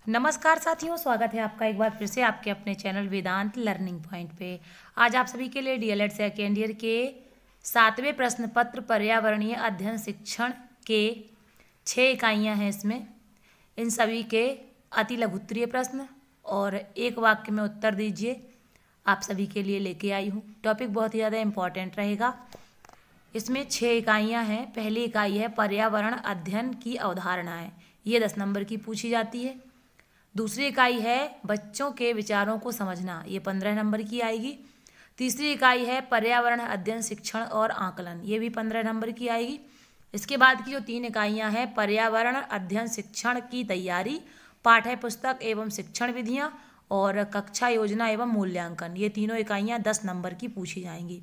नमस्कार साथियों, स्वागत है आपका एक बार फिर से आपके अपने चैनल वेदांत लर्निंग पॉइंट पे। आज आप सभी के लिए डीएलएड सेकेंड ईयर के 7वें प्रश्न पत्र पर्यावरणीय अध्ययन शिक्षण के 6 इकाइयाँ हैं। इसमें इन सभी के अति लघुत्तरीय प्रश्न और एक वाक्य में उत्तर दीजिए आप सभी के लिए लेके आई हूँ। टॉपिक बहुत ही ज़्यादा इम्पॉर्टेंट रहेगा। इसमें 6 इकाइयाँ हैं। पहली इकाई है पर्यावरण अध्ययन की अवधारणाएँ, ये 10 नंबर की पूछी जाती है। दूसरी इकाई है बच्चों के विचारों को समझना, ये 15 नंबर की आएगी। तीसरी इकाई है पर्यावरण अध्ययन शिक्षण और आकलन, ये भी 15 नंबर की आएगी। इसके बाद की जो 3 इकाइयां हैं पर्यावरण अध्ययन शिक्षण की तैयारी, पाठ्य पुस्तक एवं शिक्षण विधियां और कक्षा योजना एवं मूल्यांकन, ये तीनों इकाइयां 10 नंबर की पूछी जाएंगी।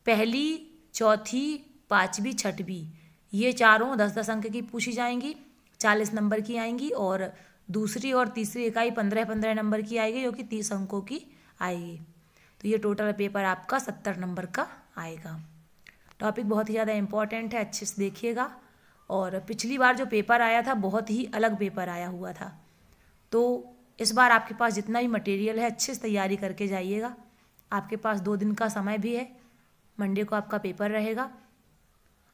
पहली, चौथी, पाँचवीं, छठवीं, ये चारों 10-10 अंक की पूछी जाएंगी, 40 नंबर की आएंगी। और दूसरी और तीसरी इकाई 15-15 नंबर की आएगी, जो कि 30 अंकों की आएगी। तो ये टोटल पेपर आपका 70 नंबर का आएगा। टॉपिक बहुत ही ज़्यादा इम्पॉर्टेंट है, अच्छे से देखिएगा। और पिछली बार जो पेपर आया था बहुत ही अलग पेपर आया हुआ था, तो इस बार आपके पास जितना भी मटेरियल है अच्छे से तैयारी करके जाइएगा। आपके पास 2 दिन का समय भी है, मंडे को आपका पेपर रहेगा।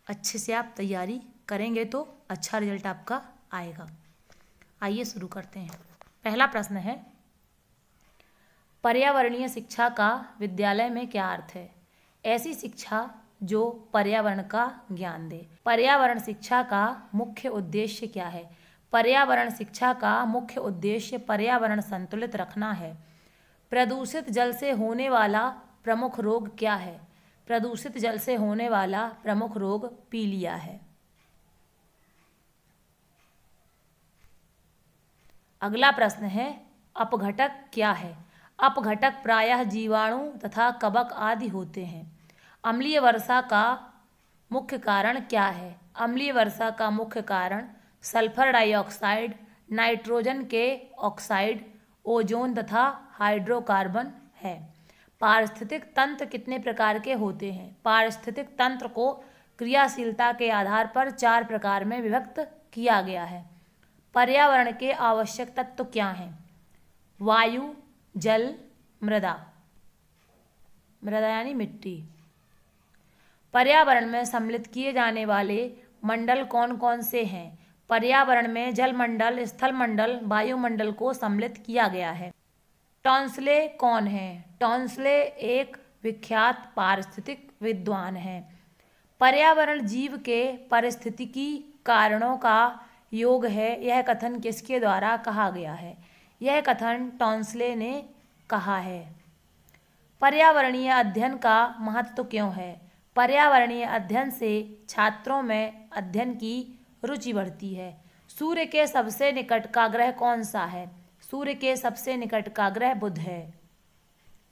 अच्छे से आप तैयारी करेंगे तो अच्छा रिजल्ट आपका आएगा। आइए शुरू करते हैं। पहला प्रश्न है, पर्यावरणीय शिक्षा का विद्यालय में क्या अर्थ है? ऐसी शिक्षा जो पर्यावरण का ज्ञान दे। पर्यावरण शिक्षा का मुख्य उद्देश्य क्या है? पर्यावरण शिक्षा का मुख्य उद्देश्य पर्यावरण संतुलित रखना है। प्रदूषित जल से होने वाला प्रमुख रोग क्या है? प्रदूषित जल से होने वाला प्रमुख रोग पीलिया है। अगला प्रश्न है, अपघटक क्या है? अपघटक प्रायः जीवाणु तथा कवक आदि होते हैं। अम्लीय वर्षा का मुख्य कारण क्या है? अम्लीय वर्षा का मुख्य कारण सल्फर डाइऑक्साइड, नाइट्रोजन के ऑक्साइड, ओजोन तथा हाइड्रोकार्बन है। पारिस्थितिक तंत्र कितने प्रकार के होते हैं? पारिस्थितिक तंत्र को क्रियाशीलता के आधार पर 4 प्रकार में विभक्त किया गया है। पर्यावरण के आवश्यक तत्व क्या हैं? वायु, जल, मृदा। मृदा यानी मिट्टी। पर्यावरण में सम्मिलित किए जाने वाले मंडल कौन कौन से हैं? पर्यावरण में जल मंडल, स्थल मंडल, वायुमंडल को सम्मिलित किया गया है। टॉन्सले कौन है? टॉन्सले एक विख्यात पारिस्थितिक विद्वान हैं। पर्यावरण जीव के पारिस्थितिकी कारणों का योग है, यह कथन किसके द्वारा कहा गया है? यह कथन टॉन्सले ने कहा है। पर्यावरणीय अध्ययन का महत्व क्यों है? पर्यावरणीय अध्ययन से छात्रों में अध्ययन की रुचि बढ़ती है। सूर्य के सबसे निकट का ग्रह कौन सा है? सूर्य के सबसे निकट का ग्रह बुध है।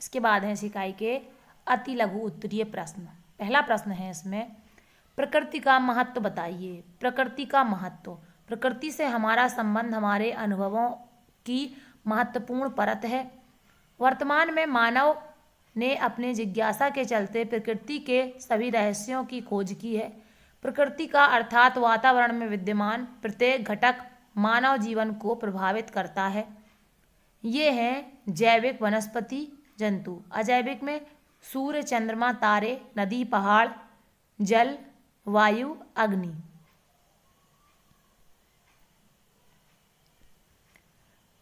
इसके बाद है इस इकाई के अति लघु उत्तरीय प्रश्न। पहला प्रश्न है इसमें, प्रकृति का महत्व बताइए। प्रकृति का महत्व। प्रकृति से हमारा संबंध हमारे अनुभवों की महत्वपूर्ण परत है। वर्तमान में मानव ने अपने जिज्ञासा के चलते प्रकृति के सभी रहस्यों की खोज की है। प्रकृति का अर्थात वातावरण में विद्यमान प्रत्येक घटक मानव जीवन को प्रभावित करता है। ये हैं जैविक वनस्पति जंतु, अजैविक में सूर्य, चंद्रमा, तारे, नदी, पहाड़, जल, वायु, अग्नि।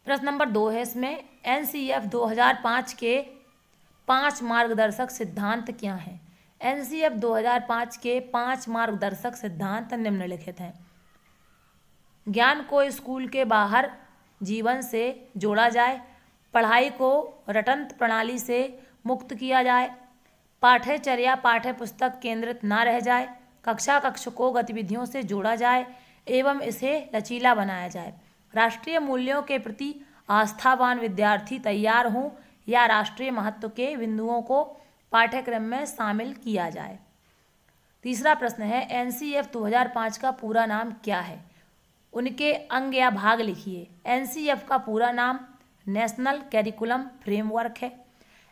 प्रश्न नंबर 2 है इसमें, एनसीईएफ 2005 के 5 मार्गदर्शक सिद्धांत क्या हैं? एनसीईएफ 2005 के 5 मार्गदर्शक सिद्धांत निम्नलिखित हैं। ज्ञान को स्कूल के बाहर जीवन से जोड़ा जाए, पढ़ाई को रटंत प्रणाली से मुक्त किया जाए, पाठ्यचर्या पाठ्य पुस्तक केंद्रित न रह जाए, कक्षा कक्ष को गतिविधियों से जोड़ा जाए एवं इसे लचीला बनाया जाए, राष्ट्रीय मूल्यों के प्रति आस्थावान विद्यार्थी तैयार हों या राष्ट्रीय महत्व के बिंदुओं को पाठ्यक्रम में शामिल किया जाए। तीसरा प्रश्न है, एनसीईएफ 2005 का पूरा नाम क्या है? उनके अंग या भाग लिखिए। एनसीईएफ का पूरा नाम नेशनल करिकुलम फ्रेमवर्क है।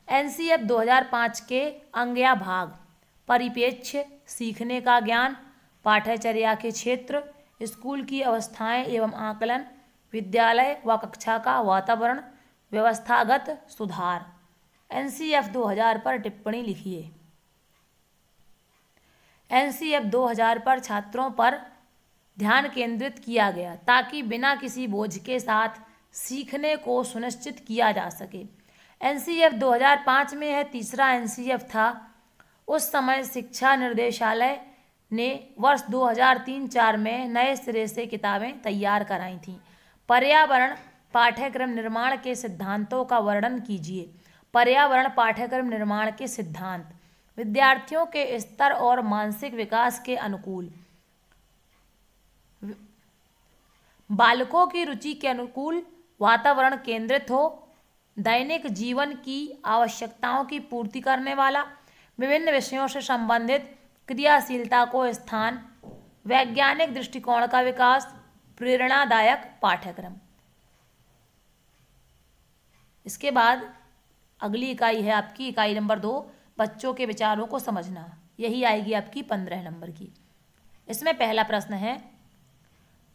एनसीईएफ 2005 के अंग या भाग परिप्रेक्ष्य, सीखने का ज्ञान, पाठ्यचर्या के क्षेत्र, स्कूल की अवस्थाएं एवं आकलन, विद्यालय व कक्षा का वातावरण, व्यवस्थागत सुधार। एनसीएफ 2000 पर टिप्पणी लिखिए। एनसीएफ 2000 पर छात्रों पर ध्यान केंद्रित किया गया ताकि बिना किसी बोझ के साथ सीखने को सुनिश्चित किया जा सके। एनसीएफ 2005 में यह तीसरा एनसीएफ था। उस समय शिक्षा निर्देशालय ने वर्ष 2003-04 में नए सिरे से किताबें तैयार कराई थीं। पर्यावरण पाठ्यक्रम निर्माण के सिद्धांतों का वर्णन कीजिए। पर्यावरण पाठ्यक्रम निर्माण के सिद्धांत: विद्यार्थियों के स्तर और मानसिक विकास के अनुकूल, बालकों की रुचि के अनुकूल वातावरण केंद्रित हो, दैनिक जीवन की आवश्यकताओं की पूर्ति करने वाला, विभिन्न विषयों से संबंधित क्रियाशीलता को स्थान, वैज्ञानिक दृष्टिकोण का विकास, प्रेरणादायक पाठ्यक्रम। इसके बाद अगली इकाई है आपकी इकाई नंबर 2, बच्चों के विचारों को समझना। यही आएगी आपकी 15 नंबर की। इसमें पहला प्रश्न है,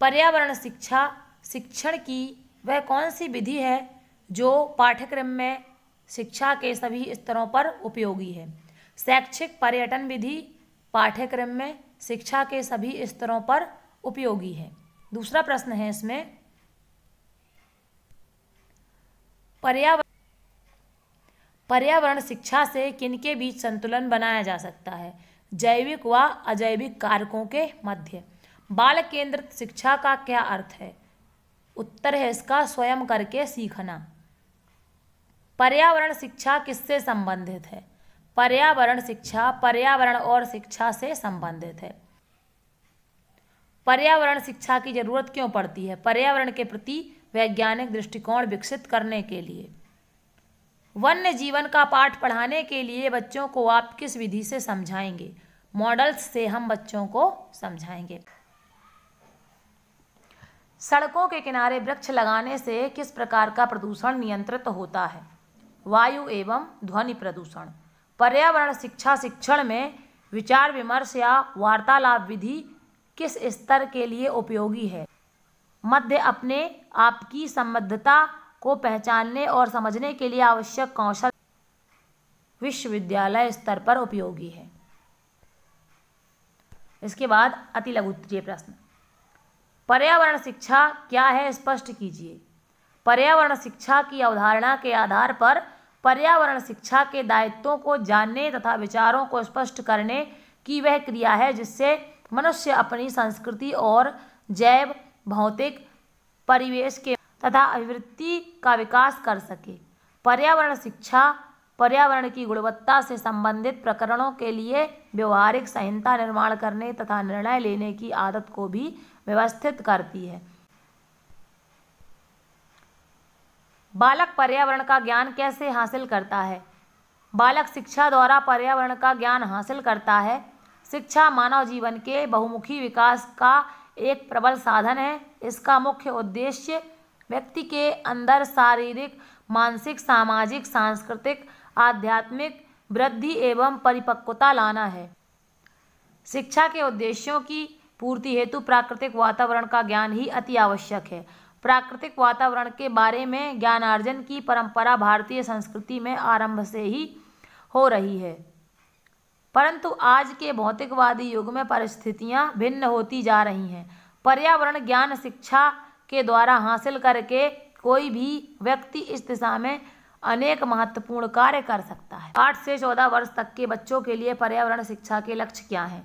पर्यावरण शिक्षण की वह कौन सी विधि है जो पाठ्यक्रम में शिक्षा के सभी स्तरों पर उपयोगी है? शैक्षिक पर्यटन विधि पाठ्यक्रम में शिक्षा के सभी स्तरों पर उपयोगी है। दूसरा प्रश्न है इसमें, पर्यावरण शिक्षा से किनके बीच संतुलन बनाया जा सकता है? जैविक व अजैविक कारकों के मध्य। बाल केंद्रित शिक्षा का क्या अर्थ है? उत्तर है इसका स्वयं करके सीखना। पर्यावरण शिक्षा किससे संबंधित है? पर्यावरण शिक्षा पर्यावरण और शिक्षा से संबंधित है। पर्यावरण शिक्षा की जरूरत क्यों पड़ती है? पर्यावरण के प्रति वैज्ञानिक दृष्टिकोण विकसित करने के लिए। वन्य जीवन का पाठ पढ़ाने के लिए बच्चों को आप किस विधि से समझाएंगे? मॉडल्स से हम बच्चों को समझाएंगे। सड़कों के किनारे वृक्ष लगाने से किस प्रकार का प्रदूषण नियंत्रित होता है? वायु एवं ध्वनि प्रदूषण। पर्यावरण शिक्षण में विचार विमर्श या वार्तालाप विधि किस स्तर के लिए उपयोगी है? मध्य अपने आप की संबद्धता को पहचानने और समझने के लिए आवश्यक कौशल विश्वविद्यालय स्तर पर उपयोगी है। इसके बाद अति लघु उत्तरीय प्रश्न, पर्यावरण शिक्षा क्या है स्पष्ट कीजिए। पर्यावरण शिक्षा की अवधारणा के आधार पर पर्यावरण शिक्षा के दायित्वों को जानने तथा विचारों को स्पष्ट करने की वह क्रिया है जिससे मनुष्य अपनी संस्कृति और जैव भौतिक परिवेश के तथा अभिवृत्ति का विकास कर सके। पर्यावरण शिक्षा पर्यावरण की गुणवत्ता से संबंधित प्रकरणों के लिए व्यवहारिक संहिता निर्माण करने तथा निर्णय लेने की आदत को भी व्यवस्थित करती है। बालक पर्यावरण का ज्ञान कैसे हासिल करता है? बालक शिक्षा द्वारा पर्यावरण का ज्ञान हासिल करता है। शिक्षा मानव जीवन के बहुमुखी विकास का एक प्रबल साधन है। इसका मुख्य उद्देश्य व्यक्ति के अंदर शारीरिक, मानसिक, सामाजिक, सांस्कृतिक, आध्यात्मिक वृद्धि एवं परिपक्वता लाना है। शिक्षा के उद्देश्यों की पूर्ति हेतु प्राकृतिक वातावरण का ज्ञान ही अति आवश्यक है। प्राकृतिक वातावरण के बारे में ज्ञानार्जन की परंपरा भारतीय संस्कृति में आरंभ से ही हो रही है, परंतु आज के भौतिकवादी युग में परिस्थितियां भिन्न होती जा रही हैं। पर्यावरण ज्ञान शिक्षा के द्वारा हासिल करके कोई भी व्यक्ति इस दिशा में अनेक महत्वपूर्ण कार्य कर सकता है। 8 से 14 वर्ष तक के बच्चों के लिए पर्यावरण शिक्षा के लक्ष्य क्या हैं?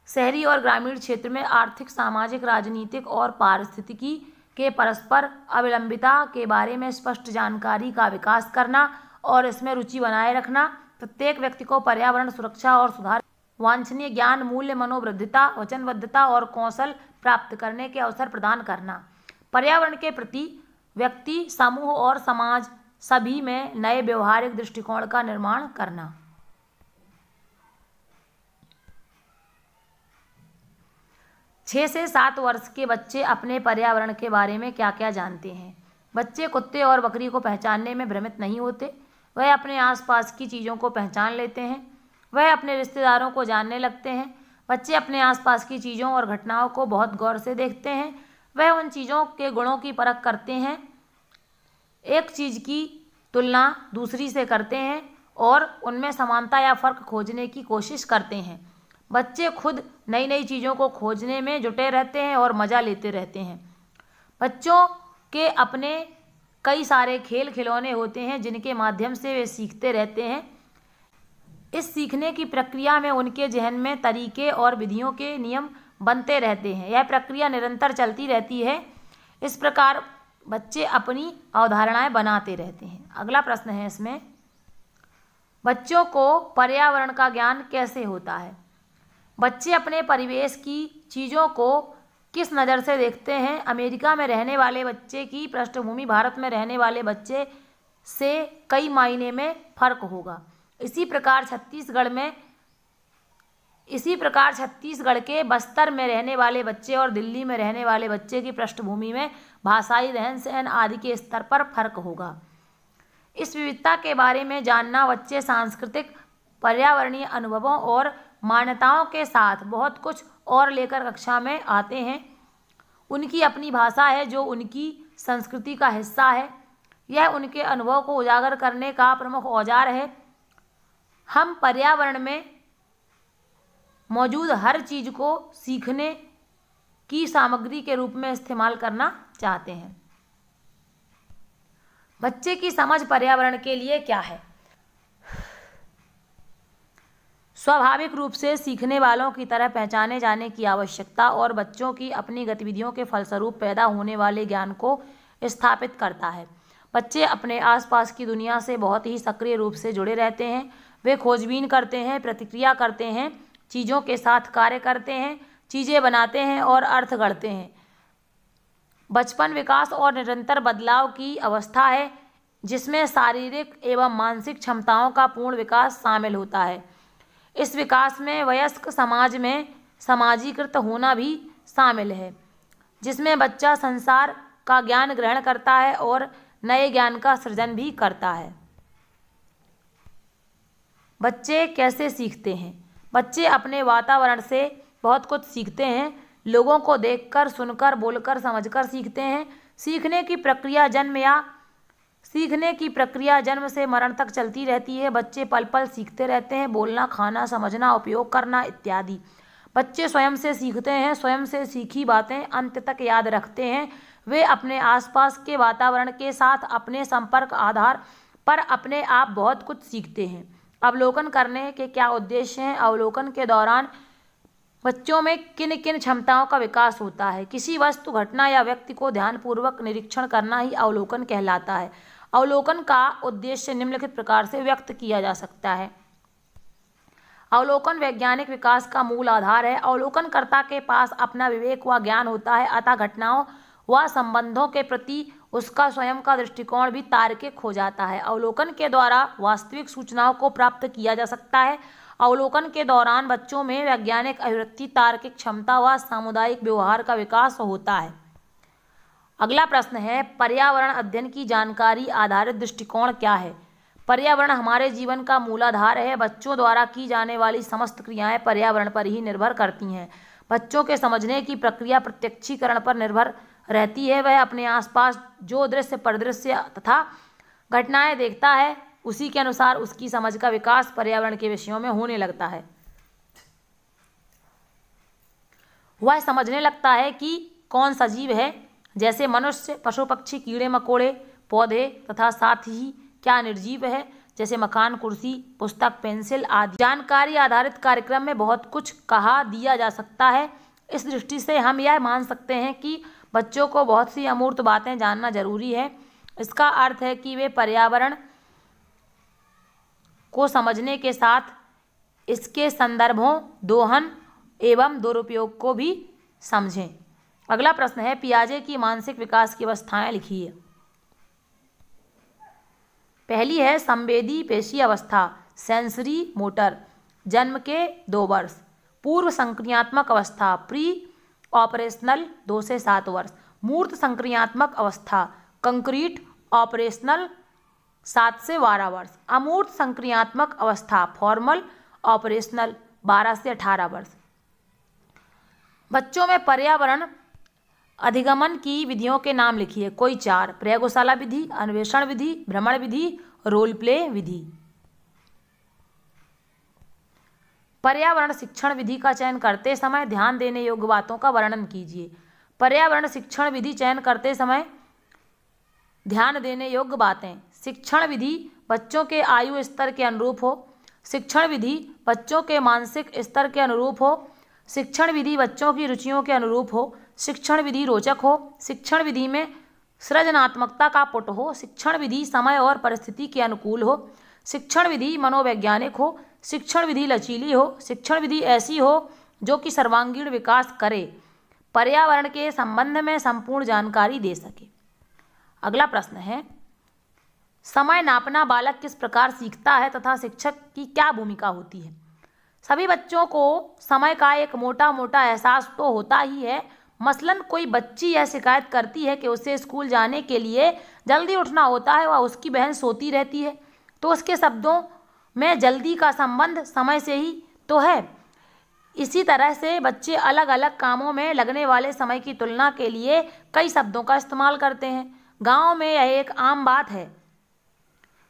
शहरी और ग्रामीण क्षेत्र में आर्थिक, सामाजिक, राजनीतिक और पारिस्थितिकी के परस्पर अवलंबिता के बारे में स्पष्ट जानकारी का विकास करना और इसमें रुचि बनाए रखना। प्रत्येक व्यक्ति को पर्यावरण सुरक्षा और सुधार, वांछनीय ज्ञान, मूल्य, मनोवृद्धिता, वचनबद्धता और कौशल प्राप्त करने के अवसर प्रदान करना। पर्यावरण के प्रति व्यक्ति, समूह और समाज सभी में नए व्यवहारिक दृष्टिकोण का निर्माण करना। छह से 7 वर्ष के बच्चे अपने पर्यावरण के बारे में क्या क्या जानते हैं? बच्चे कुत्ते और बकरी को पहचानने में भ्रमित नहीं होते। वह अपने आसपास की चीज़ों को पहचान लेते हैं। वह अपने रिश्तेदारों को जानने लगते हैं। बच्चे अपने आसपास की चीज़ों और घटनाओं को बहुत गौर से देखते हैं। वह उन चीज़ों के गुणों की परख करते हैं, एक चीज़ की तुलना दूसरी से करते हैं और उनमें समानता या फ़र्क खोजने की कोशिश करते हैं। बच्चे खुद नई नई चीज़ों को खोजने में जुटे रहते हैं और मज़ा लेते रहते हैं। बच्चों के अपने कई सारे खेल खिलौने होते हैं जिनके माध्यम से वे सीखते रहते हैं। इस सीखने की प्रक्रिया में उनके जहन में तरीके और विधियों के नियम बनते रहते हैं। यह प्रक्रिया निरंतर चलती रहती है। इस प्रकार बच्चे अपनी अवधारणाएं बनाते रहते हैं। अगला प्रश्न है इसमें, बच्चों को पर्यावरण का ज्ञान कैसे होता है? बच्चे अपने परिवेश की चीज़ों को किस नज़र से देखते हैं? अमेरिका में रहने वाले बच्चे की पृष्ठभूमि भारत में रहने वाले बच्चे से कई मायने में फर्क होगा। इसी प्रकार छत्तीसगढ़ के बस्तर में रहने वाले बच्चे और दिल्ली में रहने वाले बच्चे की पृष्ठभूमि में भाषाई, रहन सहन आदि के स्तर पर फर्क होगा। इस विविधता के बारे में जानना बच्चे सांस्कृतिक, पर्यावरणीय अनुभवों और मान्यताओं के साथ बहुत कुछ और लेकर कक्षा में आते हैं। उनकी अपनी भाषा है जो उनकी संस्कृति का हिस्सा है। यह उनके अनुभव को उजागर करने का प्रमुख औजार है। हम पर्यावरण में मौजूद हर चीज़ को सीखने की सामग्री के रूप में इस्तेमाल करना चाहते हैं। बच्चे की समझ पर्यावरण के लिए क्या है? स्वाभाविक रूप से सीखने वालों की तरह पहचाने जाने की आवश्यकता और बच्चों की अपनी गतिविधियों के फलस्वरूप पैदा होने वाले ज्ञान को स्थापित करता है। बच्चे अपने आसपास की दुनिया से बहुत ही सक्रिय रूप से जुड़े रहते हैं। वे खोजबीन करते हैं, प्रतिक्रिया करते हैं, चीज़ों के साथ कार्य करते हैं, चीज़ें बनाते हैं और अर्थ गढ़ते हैं। बचपन विकास और निरंतर बदलाव की अवस्था है जिसमें शारीरिक एवं मानसिक क्षमताओं का पूर्ण विकास शामिल होता है। इस विकास में वयस्क समाज में समाजीकृत होना भी शामिल है, जिसमें बच्चा संसार का ज्ञान ग्रहण करता है और नए ज्ञान का सृजन भी करता है। बच्चे कैसे सीखते हैं? बच्चे अपने वातावरण से बहुत कुछ सीखते हैं। लोगों को देखकर, सुनकर, बोलकर, समझकर सीखते हैं। सीखने की प्रक्रिया जन्म से मरण तक चलती रहती है। बच्चे पल पल सीखते रहते हैं, बोलना, खाना, समझना, उपयोग करना इत्यादि। बच्चे स्वयं से सीखते हैं, स्वयं से सीखी बातें अंत तक याद रखते हैं। वे अपने आसपास के वातावरण के साथ अपने संपर्क आधार पर अपने आप बहुत कुछ सीखते हैं। अवलोकन करने के क्या उद्देश्य हैं? अवलोकन के दौरान बच्चों में किन किन क्षमताओं का विकास होता है? किसी वस्तु, घटना या व्यक्ति को ध्यानपूर्वक निरीक्षण करना ही अवलोकन कहलाता है। अवलोकन का उद्देश्य निम्नलिखित प्रकार से व्यक्त किया जा सकता है। अवलोकन वैज्ञानिक विकास का मूल आधार है। अवलोकनकर्ता के पास अपना विवेक व ज्ञान होता है, अतः घटनाओं व संबंधों के प्रति उसका स्वयं का दृष्टिकोण भी तार्किक हो जाता है। अवलोकन के द्वारा वास्तविक सूचनाओं को प्राप्त किया जा सकता है। अवलोकन के दौरान बच्चों में वैज्ञानिक अभिव्यक्ति, तार्किक क्षमता व सामुदायिक व्यवहार का विकास होता है। अगला प्रश्न है, पर्यावरण अध्ययन की जानकारी आधारित दृष्टिकोण क्या है? पर्यावरण हमारे जीवन का मूलाधार है। बच्चों द्वारा की जाने वाली समस्त क्रियाएं पर्यावरण पर ही निर्भर करती हैं। बच्चों के समझने की प्रक्रिया प्रत्यक्षीकरण पर निर्भर रहती है। वह अपने आसपास जो दृश्य, परिदृश्य तथा घटनाएं देखता है उसी के अनुसार उसकी समझ का विकास पर्यावरण के विषयों में होने लगता है। वह समझने लगता है कि कौन सजीव है, जैसे मनुष्य, पशु पक्षी, कीड़े मकोड़े, पौधे, तथा साथ ही क्या निर्जीव है, जैसे मकान, कुर्सी, पुस्तक, पेंसिल आदि। जानकारी आधारित कार्यक्रम में बहुत कुछ कहा दिया जा सकता है। इस दृष्टि से हम यह मान सकते हैं कि बच्चों को बहुत सी अमूर्त बातें जानना जरूरी है। इसका अर्थ है कि वे पर्यावरण को समझने के साथ इसके संदर्भों, दोहन एवं दुरुपयोग को भी समझें। अगला प्रश्न है, पियाजे की मानसिक विकास की अवस्थाएं लिखिए। पहली है संवेदी पेशी अवस्था, सेंसरी मोटर, जन्म के 2 वर्ष। पूर्व संक्रियात्मक अवस्था, प्री ऑपरेशनल 2 से 7 वर्ष। मूर्त संक्रियात्मक अवस्था, कंक्रीट ऑपरेशनल 7 से 12 वर्ष। अमूर्त संक्रियात्मक अवस्था, फॉर्मल ऑपरेशनल 12 से 18 वर्ष। बच्चों में पर्यावरण अधिगमन की विधियों के नाम लिखिए, कोई 4। प्रयोगशाला विधि, अन्वेषण विधि, भ्रमण विधि, रोल प्ले विधि। पर्यावरण शिक्षण विधि का चयन करते समय ध्यान देने योग्य बातों का वर्णन कीजिए। पर्यावरण शिक्षण विधि चयन करते समय ध्यान देने योग्य बातें। शिक्षण विधि बच्चों के आयु स्तर के अनुरूप हो। शिक्षण विधि बच्चों के मानसिक स्तर के अनुरूप हो। शिक्षण विधि बच्चों की रुचियों के अनुरूप हो। शिक्षण विधि रोचक हो। शिक्षण विधि में सृजनात्मकता का पुट हो। शिक्षण विधि समय और परिस्थिति के अनुकूल हो। शिक्षण विधि मनोवैज्ञानिक हो। शिक्षण विधि लचीली हो। शिक्षण विधि ऐसी हो जो कि सर्वांगीण विकास करे, पर्यावरण के संबंध में संपूर्ण जानकारी दे सके। अगला प्रश्न है, समय नापना बालक किस प्रकार सीखता है तथा शिक्षक की क्या भूमिका होती है। सभी बच्चों को समय का एक मोटा मोटा एहसास तो होता ही है। मसलन कोई बच्ची यह शिकायत करती है कि उसे स्कूल जाने के लिए जल्दी उठना होता है व उसकी बहन सोती रहती है, तो उसके शब्दों में जल्दी का संबंध समय से ही तो है। इसी तरह से बच्चे अलग अलग कामों में लगने वाले समय की तुलना के लिए कई शब्दों का इस्तेमाल करते हैं। गांव में यह एक आम बात है,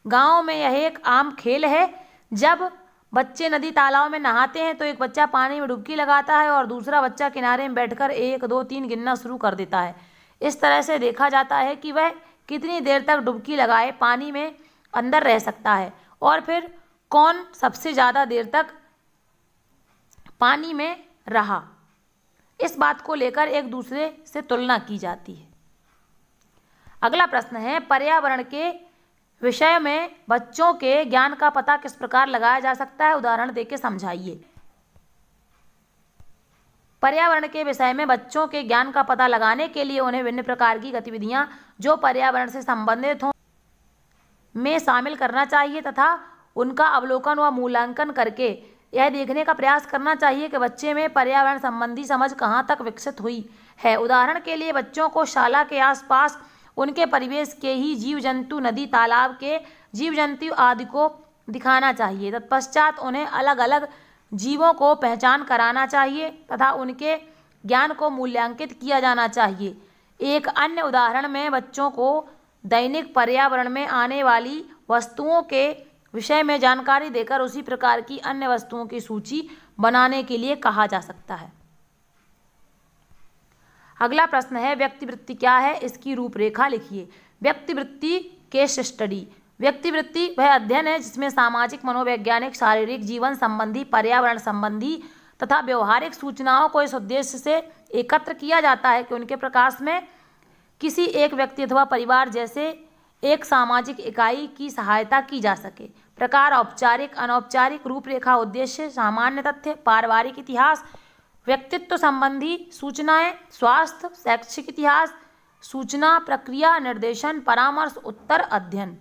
गांव में यह एक आम खेल है। जब बच्चे नदी तालाब में नहाते हैं तो एक बच्चा पानी में डुबकी लगाता है और दूसरा बच्चा किनारे में बैठकर 1 2 3 गिनना शुरू कर देता है। इस तरह से देखा जाता है कि वह कितनी देर तक डुबकी लगाए पानी में अंदर रह सकता है और फिर कौन सबसे ज़्यादा देर तक पानी में रहा। इस बात को लेकर एक दूसरे से तुलना की जाती है। अगला प्रश्न है, पर्यावरण के विषय में बच्चों के ज्ञान का पता किस प्रकार लगाया जा सकता है, उदाहरण देके समझाइए। पर्यावरण के विषय में बच्चों के ज्ञान का पता लगाने के लिए उन्हें विभिन्न प्रकार की गतिविधियां जो पर्यावरण से संबंधित हों में शामिल करना चाहिए तथा उनका अवलोकन व मूल्यांकन करके यह देखने का प्रयास करना चाहिए कि बच्चे में पर्यावरण संबंधी समझ कहाँ तक विकसित हुई है। उदाहरण के लिए बच्चों को शाला के आसपास उनके परिवेश के ही जीव जंतु, नदी तालाब के जीव जंतु आदि को दिखाना चाहिए। तत्पश्चात उन्हें अलग अलग जीवों को पहचान कराना चाहिए तथा उनके ज्ञान को मूल्यांकित किया जाना चाहिए। एक अन्य उदाहरण में बच्चों को दैनिक पर्यावरण में आने वाली वस्तुओं के विषय में जानकारी देकर उसी प्रकार की अन्य वस्तुओं की सूची बनाने के लिए कहा जा सकता है। अगला प्रश्न है, व्यक्तिवृत्ति क्या है, इसकी रूपरेखा लिखिए। व्यक्तिवृत्ति केस स्टडी। व्यक्तिवृत्ति वह अध्ययन है जिसमें सामाजिक, मनोवैज्ञानिक, शारीरिक, जीवन संबंधी, पर्यावरण संबंधी तथा व्यवहारिक सूचनाओं को इस उद्देश्य से एकत्र किया जाता है कि उनके प्रकाश में किसी एक व्यक्ति अथवा परिवार जैसे एक सामाजिक इकाई की सहायता की जा सके। प्रकार औपचारिक, अनौपचारिक रूपरेखा। उद्देश्य सामान्य तथ्य, पारिवारिक इतिहास, व्यक्तित्व संबंधी सूचनाएं, स्वास्थ्य, शैक्षिक इतिहास, सूचना प्रक्रिया, निर्देशन, परामर्श, उत्तर, अध्ययन।